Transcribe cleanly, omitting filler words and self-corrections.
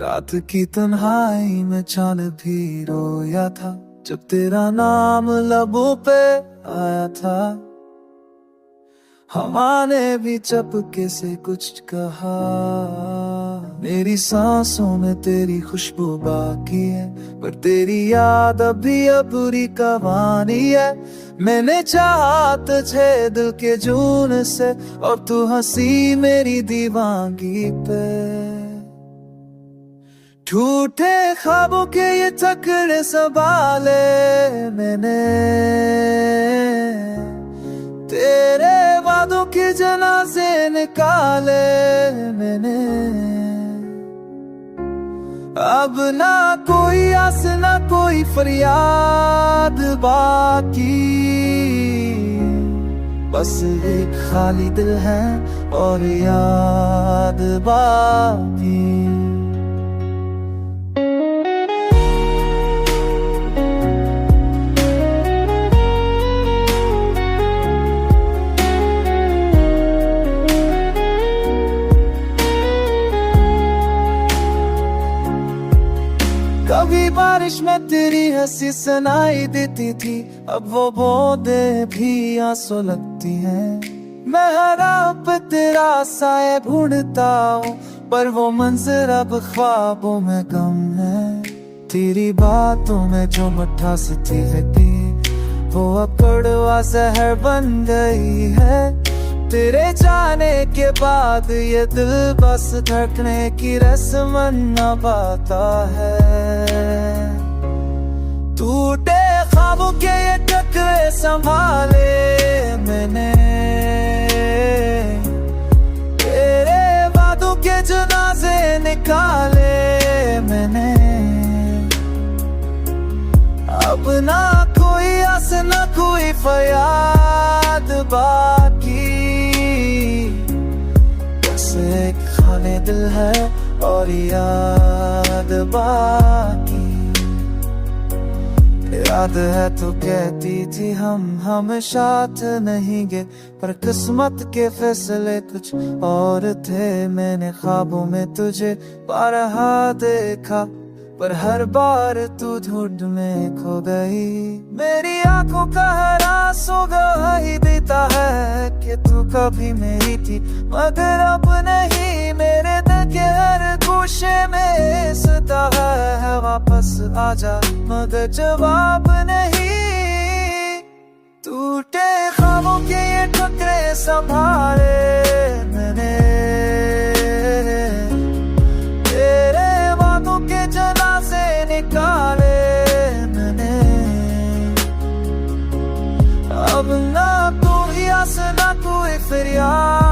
रात की तन्हाई में चांद भी रोया था जब तेरा नाम लबों पे आया था। हवा ने भी चपके से कुछ कहा, मेरी सांसों में तेरी खुशबू बाकी है, पर तेरी याद अभी अधूरी कहानी है। मैंने चाहा तुझे दिल के जून से और तू हंसी मेरी दीवानगी पे। झूठे ख्वाबों के ये चक्र संभाले मैंने, तेरे वादों के जनाजे निकाले मैंने। अब ना कोई आस ना कोई फरियाद बाकी, बस एक खाली दिल है और याद बाकी। कभी बारिश में तेरी हंसी सुनाई देती थी, अब वो बूंदें भी आंसू लगती हैं। मैं हर रात पे तेरा साया ढूंढता हूँ, पर वो मंजर अब ख्वाबों में गम है। तेरी बातों में जो मिठास थी वो अब कड़वा जहर बन गई है। तेरे जाने के बाद ये दिल बस धड़कने की रस्म न पाता है। टूटे ख्वाबों के ये टुकड़े संभाले मैंने, तेरे वादों के जनाजे निकाले मैंने। अब ना कोई आस ना कोई फरियाद बाकी, एक खाली दिल है और याद बाकी। याद है तो कहती थी हम साथ नहीं गए, पर किस्मत के फैसले कुछ और थे। मैंने ख्वाबों में तुझे बारहा देखा, पर हर बार तू ढूंढ में खो गई। मेरी आंखों का हर आंसू गवाही देता है कि तू कभी मेरी थी, मगर अब नहीं। मेरे दिल के हर गोशे में सता है वापस आजा, मगर जवाब नहीं। टूटे ख्वाबों के ये टुकड़े संभाले मैंने, तेरे वादों के जनाजे निकाले मैंने। अब ना कोई आस ना कोई फरियाद